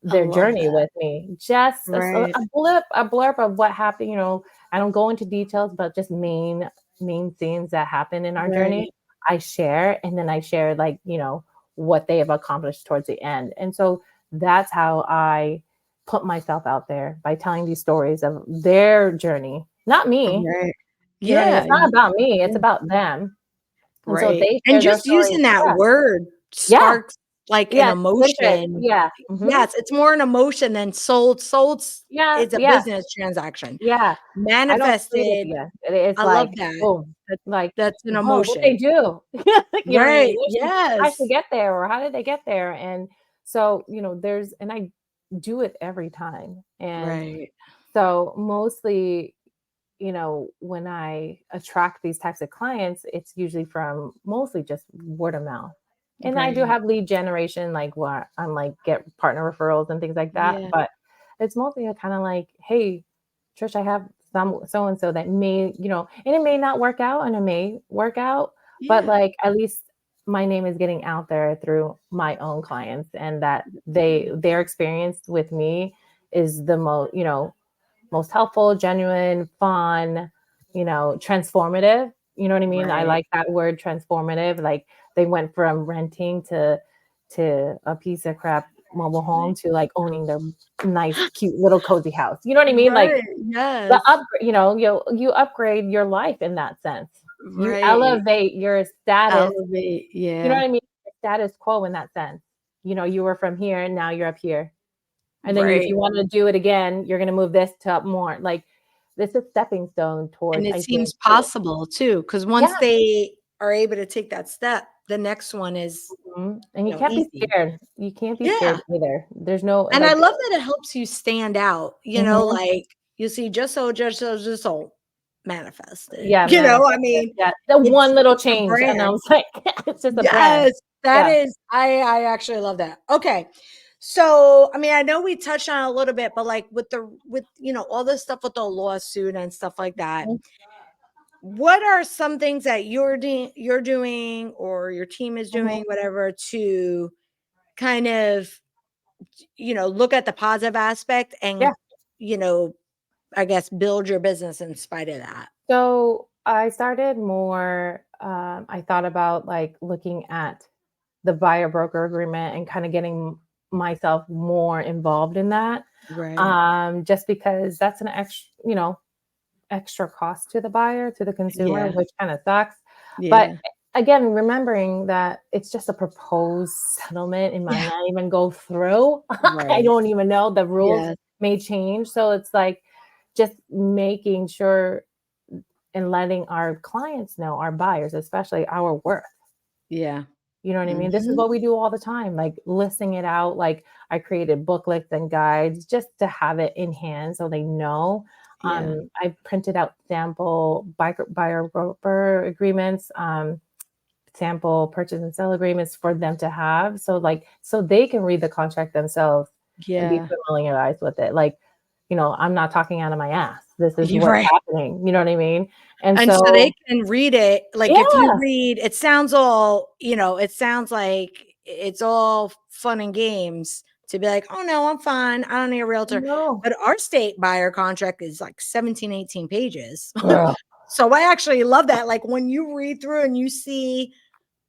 their love journey that. with me. Just Right. a blurb of what happened. You know, I don't go into details, but just main things that happen in our journey. Right. I share, and then I share like, you know, what they have accomplished towards the end. And so that's how I put myself out there, by telling these stories of their journey, not me. Right. You know what I mean? Yeah. It's not about me, it's Yeah. about them. And so Right. they And share their just stories. using that Yeah. word Yeah. sparks like an Yeah. It's interest. emotion. Yeah. Mhm. Yes, it's more an emotion than sold. Yeah. Is a Yeah. business transaction. Yeah. I don't say it Manifested, again. It's I love like, that. boom, like, That's an whoa, what they emotion. do? You know what I mean? Right. How'd she Yes. get there? Or how did they get there? And so, you know, and I do it every time. And Right. so mostly, you know, when I attract these types of clients, it's usually from mostly just word of mouth. And I do Right. have lead generation, like what I'm like get partner referrals and things like that. Yeah. But it's mostly a kind of like, hey, Trish, I have some so and so that may, you know, and it may not work out and it may work out, but Yeah. like at least my name is getting out there through my own clients, and that Yeah. their experience with me is the most, you know, most helpful, genuine, fun, you know, transformative. You know what I mean? I Right. like that word, transformative. Like they went from renting to a piece of crap mobile home to like owning their nice, cute little cozy house. You know what I mean? Like Right. the Yes. upgrade, you know, you upgrade your life in that sense. You Right. elevate your status. Elevate. You know what Yeah. I mean? Status quo in that sense. You know, you were from here and now you're up here. And then if Right. you want to do it again, you're going to move this to up more. Like this is stepping stone And towards, it I think. seems possible too, because once Yeah. they are able to take that step, the next one is, And you can't be easy. scared. You can't be Yeah. scared either. There's no And I like, love that it helps you stand out, mhm. like, you see, just so manifested. Yeah, I manifested. mean, Yeah. The one little it's a change. And I brand. was like, it's just a brand. Yes, that Yeah. is I actually love that. Okay. So, I mean, I know we touched on it a little bit, but like with all this stuff with the lawsuit and stuff like that, Mhm. what are some things that you're doing or your team is Mhm. doing, whatever, to kind of, look at the positive aspect and, Yeah. you know, I guess build your business in spite of that? So I started more, I thought about like looking at the buyer broker agreement and kind of getting myself more involved in that. Right. Just because that's an extra, you know, extra cost to the buyer, to the consumer, Yeah. which kind of sucks. But Yeah. again, remembering that it's just a proposed settlement, it might Yeah. not even go through. I Right. don't even know. The rules Yes. may change. So it's like just making sure and letting our clients know, our buyers, especially, our worth. Yeah. You know what I mean? This is Mhm. what we do all the time, like listing it out. Like I created booklets and guides just to have it in hand so they know. Yeah. I printed out sample buyer broker agreements, sample purchase and sell agreements for them to have. So like, so they can read the contract themselves and be Yeah. familiarized with it. Like, you know, I'm not talking out of my ass. This is You're what's right. happening. You know what I mean? And And so they so, can read it, like, if you yeah, read it sounds all, it sounds like it's all fun and games to be like, "Oh, no, I'm fine. I don't need a realtor." no, But our state buyer contract is like 17, 18 pages. girl. So I actually love that. Like, when you read through and you see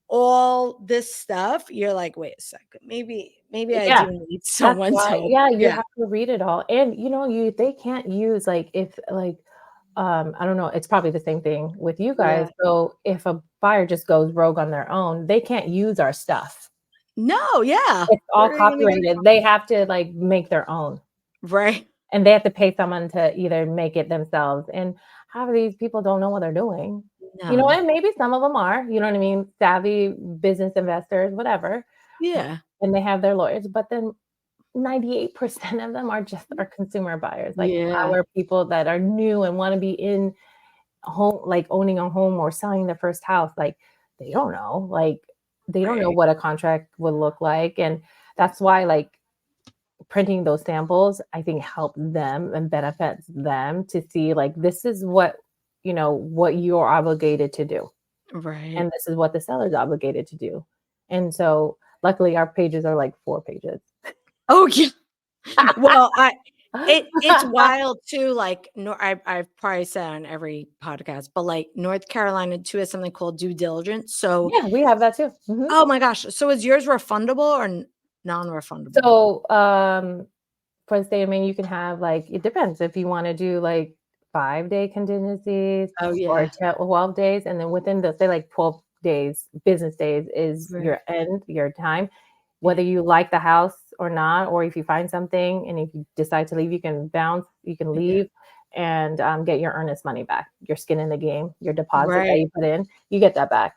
all this stuff, you're like, "Wait a second. Maybe I Yeah. do need That's someone's why, help." yeah, you Yeah. have to read it all. And you know, they can't use like if like I don't know, it's probably the same thing with you guys. Yeah. So if a buyer just goes rogue on their own, they can't use our stuff. No, yeah. It's all Where are you gonna get it copyrighted. from? They have to like make their own. Right. And they have to pay someone to either make it themselves. And half of these people don't know what they're doing. You know, No. and maybe some of them are, you know what I mean, savvy business investors, whatever. Yeah. And they have their lawyers, but then 98% of them are just our consumer buyers, like Yeah. our people that are new and wanna be in home, like owning a home or selling their first house. Like, they don't know, like, they don't know Right. what a contract would look like, and that's why, like, printing those samples, I think, helps them and benefits them to see, like, this is what, you know, what you're obligated to do, Right. and this is what the seller's obligated to do. And so, luckily, our pages are, like, 4 pages. Oh, yeah. Well, it's wild too. Like, no, I've probably said on every podcast, but like North Carolina too has something called due diligence. So Yeah, we have that too. Mhm. oh my gosh. So is yours refundable or non-refundable? So, for the state of Maine, you can have like, it depends if you want to do like 5-day contingencies Oh or yeah. 12 days. And then within the, say like 12 days, business days is Right. your time, whether you like the house or not, or if you find something and if you decide to leave, you can bounce, you can Yeah. leave and get your earnest money back, your skin in the game, your deposit that Right. you put in, you get that back.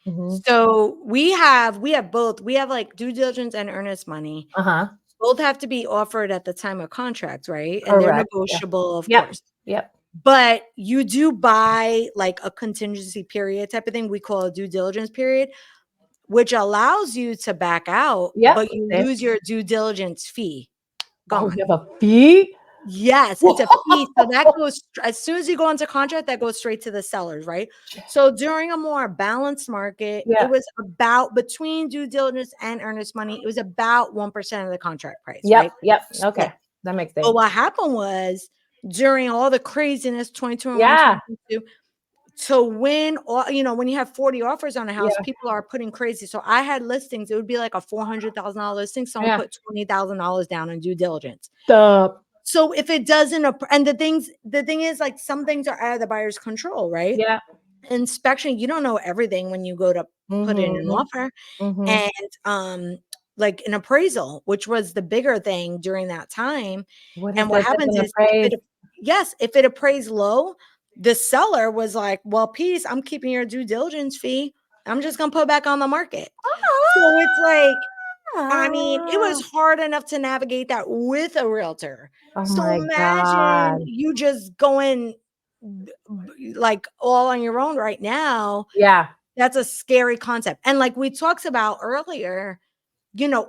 Mhm. So we have both. We have like due diligence and earnest money. Uh-huh. Both have to be offered at the time of contract, right? And they're Correct. Yeah. negotiable, of Yep. course. Yep. But you do buy like a contingency period type of thing. We call a due diligence period, which allows you to back out, Yep. but you Same. lose your due diligence fee. Oh, Gone. you have a fee? Yes, it's a fee. So that goes as soon as you go into contract, that goes straight to the sellers, right? So during a more balanced market, it Yeah. was about between due diligence and earnest money, it was about 1% of the contract price, right? Yep. Yep. Split. Okay. That makes But sense. what happened was during all the craziness, 2021, Yeah. 2022, to win all, when you have 40 offers on a house, Yeah. people are putting crazy. So I had listings, it would be like a $400,000 listing. Someone Yeah. put $20,000 down in due diligence. Stop. So if it doesn't, and the thing is, like, some things are out of the buyer's control, right? Yeah. Inspection, you don't know everything when you go to put in an Mhm. offer. Mhm. And like an appraisal, which was the bigger thing during that time. What And if what this happens doesn't is appraise? if it appraised low, the seller was like, well, Peace, I'm keeping your due diligence fee. I'm just gonna put it back on the market. So it's like, I mean, it was hard enough to navigate that with a realtor. Oh So my imagine God. you just going like all on your own right now. Yeah. That's a scary concept. And like we talked about earlier,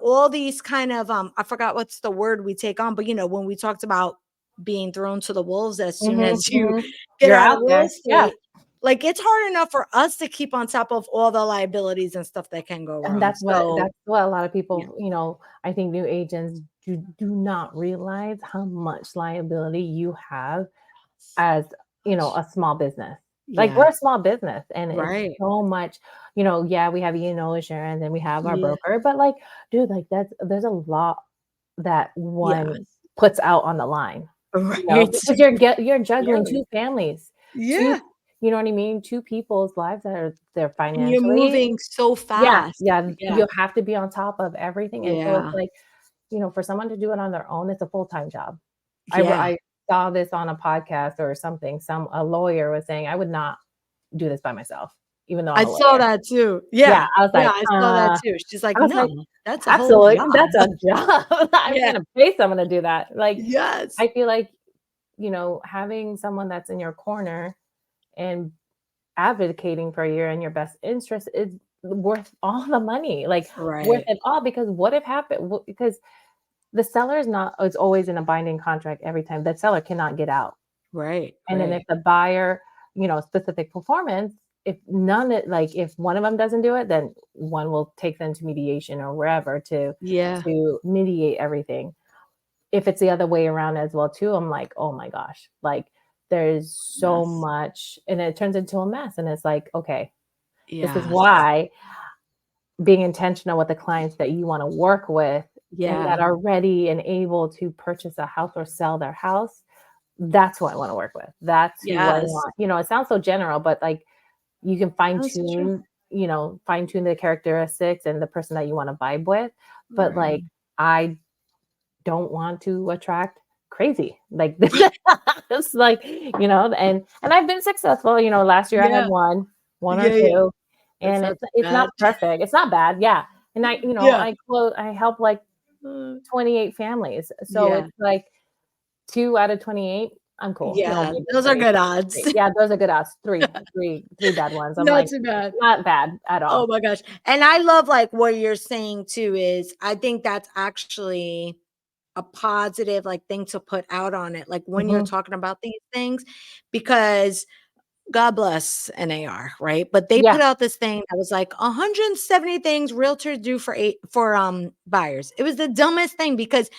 all these kind of I forgot what's the word we take on, but when we talked about being thrown to the wolves as soon Mhm. as you Mhm. get You're out of out real there. Yeah. estate, like it's hard enough for us to keep on top of all the liabilities and stuff that can go And wrong. So that's what a lot of yeah. people, I think new agents do not realize how much liability you have as, a small business. Like, Yeah. we're a small business and it's Right. so much, yeah, we have insurance and we have our Yeah. broker, but like, dude, like there's a lot that Yeah. one puts out on the line, Right. because you're juggling Scary. two families, two, Yeah. you know what I mean? Two people's lives that are they're And you're financially, moving so yeah, fast. yeah, Yeah. you have to be on top of everything. And so it's Yeah. like, for someone to do it on their own, it's a full-time job. Yeah. I saw this on a podcast or something. A lawyer was saying, I would not do this by myself, even though I'm I a saw lawyer. that too. Yeah, Yeah. I was Yeah, like, I saw that too. She's like, I was like, "No, that's a whole absolutely, job." that's a job. I'm Yeah. gonna pay someone to do that. Like, Yes. I feel like, having someone that's in your corner and advocating for you and your best interest is worth all the money, like worth Right. it all. Because what if because the seller is always in a binding contract every time. The seller cannot get out. Right. And then if Right. the buyer, specific performance, if one of them doesn't do it, then one will take them to mediation or wherever Yeah. to mediate everything. If it's the other way around as well too, I'm like, oh my gosh, like there's so Yes. much, and it turns into a mess. And it's like, okay, this is Yes. why being intentional with the clients that you want to work with and Yeah. that are ready and able to purchase a house or sell their house, that's who I want to work with. That's who I Yes. want. It sounds so general, but like you can That's true. fine tune the characteristics and the person that you want to vibe with. But Right. like, I don't want to attract crazy. Like, it's like, and I've been successful. Last year I had Yeah. one or Yeah, yeah. two, That's and not too it's bad. not perfect. It's not bad. Yeah. And Yeah. I help like Uh, 28 families. So yeah. it's like 2 out of 28, I'm cool. No, Yeah. maybe Those are 3. good odds. 3. Yeah, those are good odds. Three bad ones. I'm Not like, too bad. not bad at Oh all. my gosh. And I love like what you're saying too is I think that's actually a positive like thing to put out on it like when you're Mhm. talking about these things because God bless NAR, right? But they put out this thing that was like 170 things realtors do for buyers. It was the dumbest thing because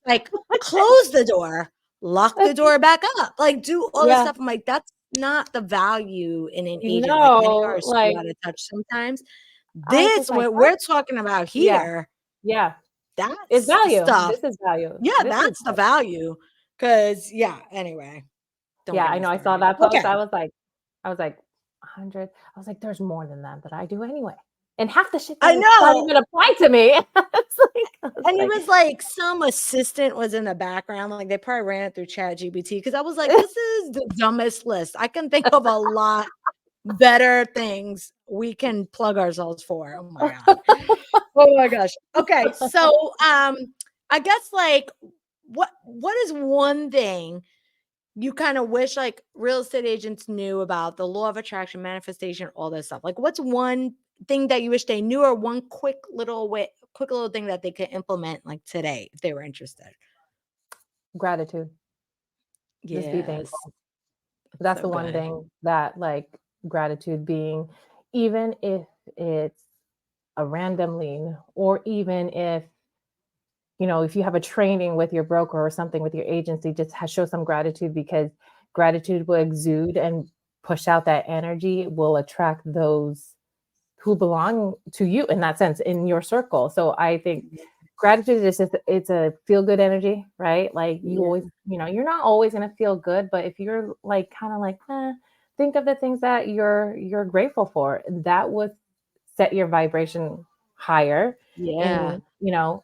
like close the door, lock the door back up, like do all this stuff. I'm like, that's not the value in an agent. Like NAR is so out of touch sometimes. This what we're talking about here, that's it's value. Stuff. This is value. Yeah, that's the value. Because anyway. I know. I saw that post. Okay. I was like 100. I was like, there's more than that I do anyway. And half the shit doesn't even apply to me. It was like some assistant was in the background. Like they probably ran it through ChatGPT because I was like, this is the dumbest list. I can think of a lot better things we can plug ourselves for. Oh my God. Oh my gosh. Okay. So I guess like what is one thing you kind of wish like real estate agents knew about the law of attraction, manifestation, all this stuff? Like what's one thing that you wish they knew, or one quick little thing that they could implement like today if they were interested? Gratitude. Just be thankful. That's so the one thing that like gratitude being, even if it's a random lien, or even if if you have a training with your broker or something with your agency, just show some gratitude, because gratitude will exude and push out that energy, will attract those who belong to you in that sense, in your circle. So I think gratitude is just, it's a feel good energy, right? Like you always, you're not always going to feel good, but if you're like, kind of like, think of the things that you're grateful for, that would set your vibration higher. And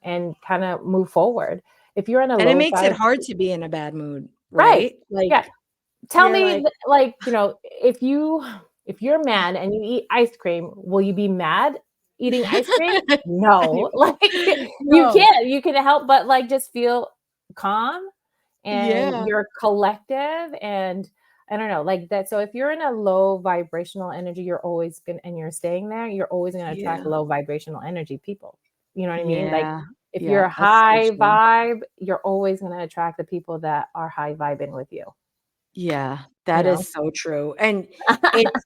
and kind of move forward. If you're in a and it makes it hard to be in a bad mood, right? Like tell me like if you're mad and you eat ice cream, will you be mad eating ice cream? No. Like you can help but like just feel calm, and you're collective, and I don't know, like that. So if you're in a low vibrational energy, you're always and you're staying there, you're always going to attract low vibrational energy people. You know what I mean? Like if you're a high vibe, you're always going to attract the people that are high vibing with you. Yeah, that is so true. And it's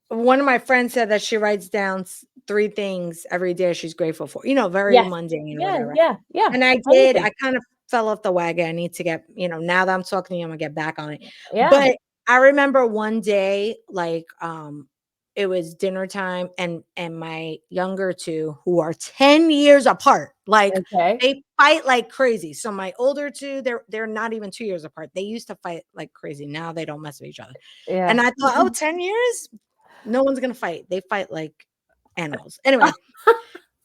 one of my friends said that she writes down 3 things every day she's grateful for, very mundane or whatever. Yeah. And I did. I kind of fell off the wagon. I need to get, now that I'm talking to you, I'm gonna get back on it. But I remember one day, like, it was dinner time, and my younger 2, who are 10 years apart, like they fight like crazy. So my older 2, they're not even 2 years apart. They used to fight like crazy. Now they don't mess with each other. And I thought, 10 years, no one's gonna fight. They fight like animals. Anyway.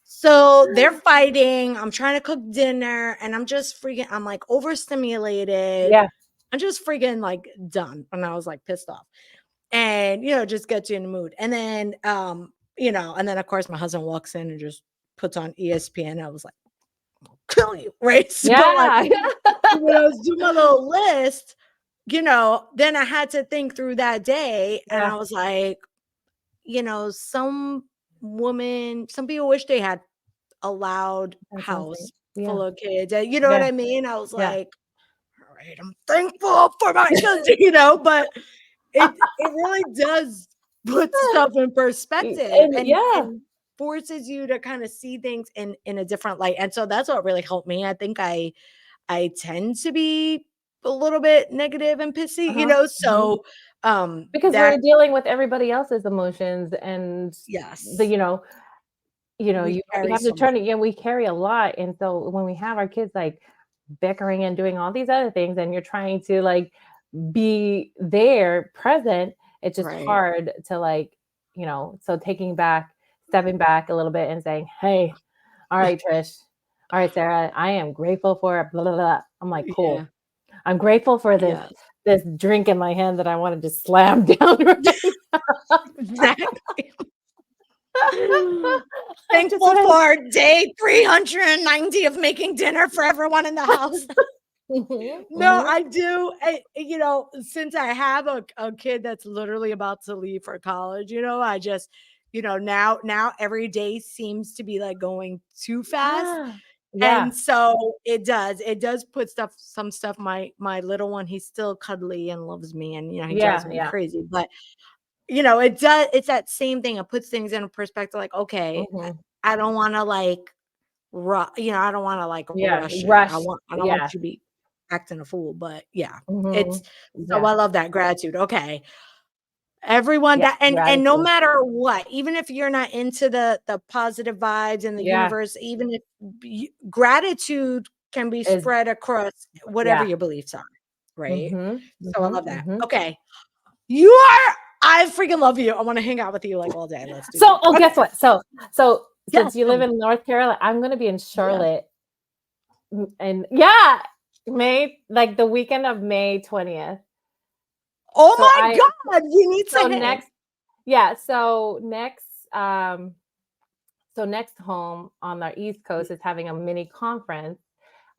So they're fighting. I'm trying to cook dinner, and I'm just freaking, I'm like overstimulated. I'm just freaking like done. And I was like pissed off, and just gets you in the mood. And then and then of course my husband walks in and just puts on ESPN. I was like, I'll kill you, right? So like, when I was doing my little list, then I had to think through that day, and I was like, some people wish they had a loud house full of kids. You know what I mean? I was like, all right, I'm thankful for my kids, but it really does put stuff in perspective and forces you to kind of see things in a different light. And so that's what really helped me. I think I tend to be a little bit negative and pissy, so because we're dealing with everybody else's emotions, and you have to turn it. We carry a lot. And so when we have our kids like bickering and doing all these other things, and you're trying to like be there present, it's just hard to like, so stepping back a little bit and saying, hey, all right, Trish, all right, Sarah, I am grateful for blah, blah, blah. I'm like, cool. I'm grateful for this drink in my hand that I wanted to slam down right now. Exactly. Thankful for day 390 of making dinner for everyone in the house. No, I do. Since I have a kid that's literally about to leave for college, I just, now every day seems to be like going too fast. And so it does put some stuff. My little one, he's still cuddly and loves me, and he drives me crazy. But it does. It's that same thing. It puts things in perspective. Like, okay, I don't want to like, I don't want to like rush it. I don't want you to be acting a fool. But it's so I love that gratitude. Okay. Everyone that and no matter what, even if you're not into the positive vibes in the universe, even if gratitude can be spread across whatever your beliefs are, right? So I love that. Okay. I freaking love you. I want to hang out with you like all day. Let's do so guess what? So since you live in North Carolina, I'm gonna be in Charlotte and May, like the weekend of May 20th. Oh my God, you need to So next home on our East Coast is having a mini conference.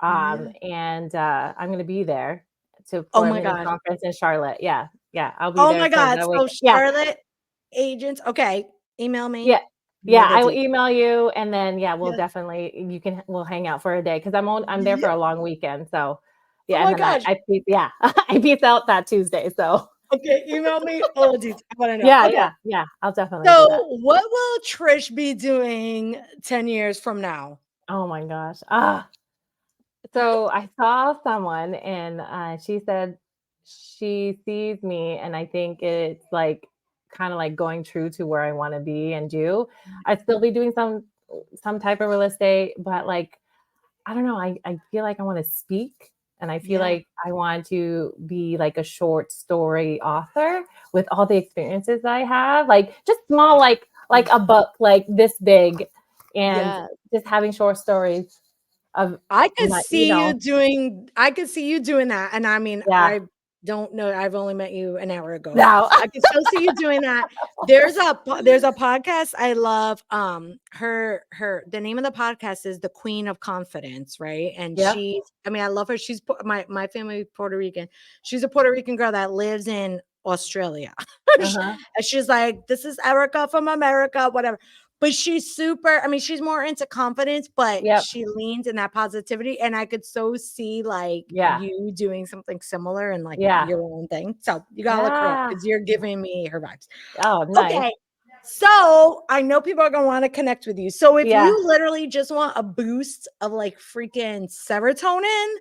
And I'm gonna be there for a mini conference in Charlotte. Yeah. I'll be there. Oh my God. So Charlotte agents, okay. Email me. I will email you, and then we'll definitely we'll hang out for a day because I'm there for a long weekend. So and then I peace out that Tuesday. So okay, email me all the details. I want to know. Yeah, I'll definitely. So do that. what will Trish be doing 10 years from now? Oh my gosh. So I saw someone, and she said she sees me, and I think it's like kind of like going true to where I want to be and do. I'd still be doing some type of real estate, but like I don't know. I feel like I want to speak, and I feel like I want to be like a short story author with all the experiences that I have, like just small, like a book like this big, and just having short stories. I could see you doing that. And I mean, I don't know. I've only met you an hour ago. No. I can still see you doing that. There's a podcast I love. The name of the podcast is The Queen of Confidence, right? And I love her. She's my family Puerto Rican. She's a Puerto Rican girl that lives in Australia. And she's like, this is Erica from America, whatever. But she's she's more into confidence, but she leans in that positivity. And I could so see like you doing something similar and like your own thing. So you gotta look her up because you're giving me her vibes. Oh, nice. Okay. So I know people are gonna want to connect with you. So if you literally just want a boost of like freaking serotonin,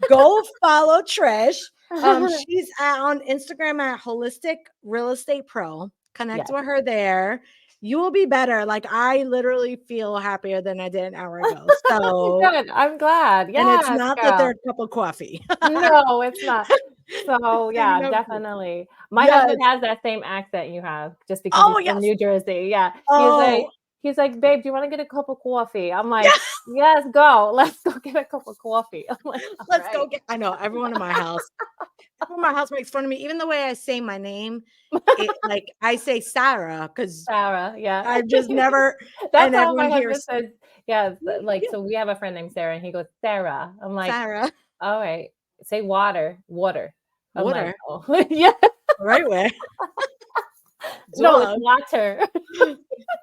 go follow Trish. She's on Instagram at Holistic Real Estate Pro. Connect with her there. You will be better. Like I literally feel happier than I did an hour ago. So good. I'm glad. Yeah. And it's not the third cup of coffee. No, it's not. So definitely. My husband has that same accent you have, just because he's from New Jersey. Yeah. He's like, babe, do you want to get a cup of coffee? I'm like, yes, go. Let's go get a cup of coffee. I'm like, let's go get. I know everyone in my house. Everyone in my house makes fun of me. Even the way I say my name, like I say Sarah because Sarah. Yeah, I've just never. That's how my husband says. Yeah, so we have a friend named Sarah, and he goes Sarah. I'm like Sarah. All right, say water. Water. Like, oh. Yeah, right way. No, it's water.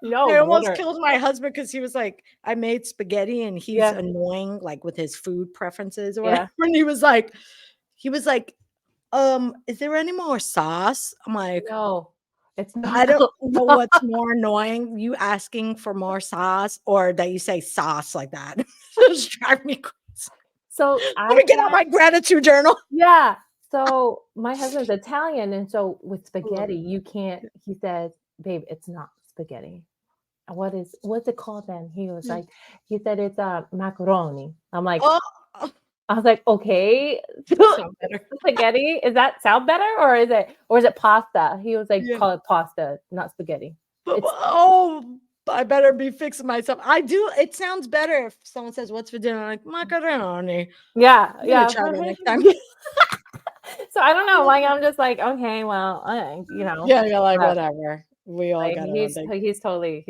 No, I almost killed my husband because he was like, I made spaghetti and he's annoying, like with his food preferences or whatever. And he was like, is there any more sauce? I'm like, no, it's not. I don't know what's more annoying, you asking for more sauce or that you say sauce like that. Just drive me crazy. So let me get out my gratitude journal. Yeah. So my husband's Italian, and so with spaghetti, you can't. He says, "Babe, it's not spaghetti. What's it called then?" He said it's macaroni. I'm like, I was like, okay, spaghetti. Is that sound better, or is it pasta? He was like, call it pasta, not spaghetti. I better be fixing myself. I do. It sounds better if someone says, "What's for dinner?" I'm like macaroni. Yeah. Try that next time. So I don't know. Like I'm just like, okay, well, Yeah, you're like whatever. We all got he's totally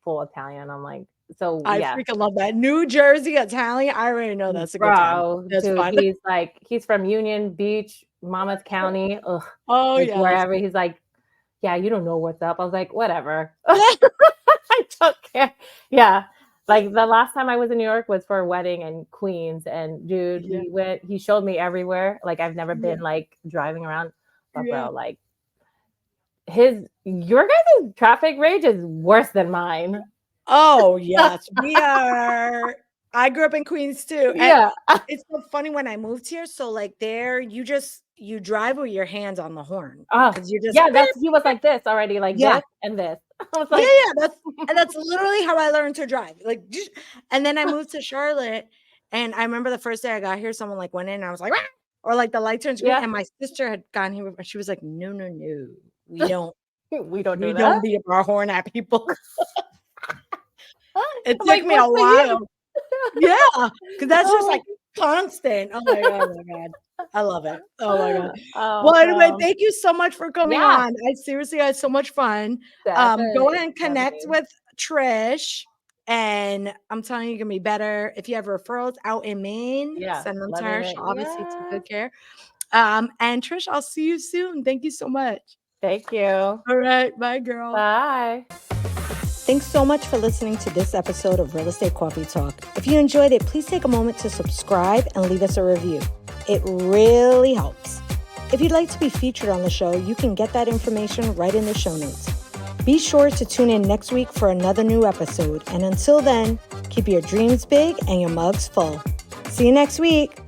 full Italian. I'm like, so I freaking love that. New Jersey Italian. I already know that's a good time. That's fun. He's from Union Beach, Monmouth County. Ugh. Oh yeah. Wherever. He's like, yeah, you don't know what's up. I was like, whatever. I don't care. Yeah. Like the last time I was in New York was for a wedding in Queens, and dude, he showed me everywhere. Like I've never been like driving around, but bro, like your guys' traffic rage is worse than mine. Oh yes, we are. I grew up in Queens too. And it's so funny when I moved here. So like there, you drive with your hands on the horn. Because you're just he was like this already, like this and this. I was like, that's literally how I learned to drive. Like, and then I moved to Charlotte, and I remember the first day I got here, someone like went in, and I was like, "Rah!" Or like the light turns green, and my sister had gone here, and she was like, "No, we don't, we don't beat our horn at people." It took me a while. Yeah, because that's just like constant. Oh my god, I love it. Oh my god. Well, anyway, thank you so much for coming on. I seriously had so much fun. Go ahead and connect with Trish, and I'm telling you, you're gonna be better. If you have referrals out in Maine, send them to her. She'll obviously take good care. And Trish, I'll see you soon. Thank you so much. Thank you. All right, bye, girl. Bye. Thanks so much for listening to this episode of Real Estate Coffee Talk. If you enjoyed it, please take a moment to subscribe and leave us a review. It really helps. If you'd like to be featured on the show, you can get that information right in the show notes. Be sure to tune in next week for another new episode. And until then, keep your dreams big and your mugs full. See you next week.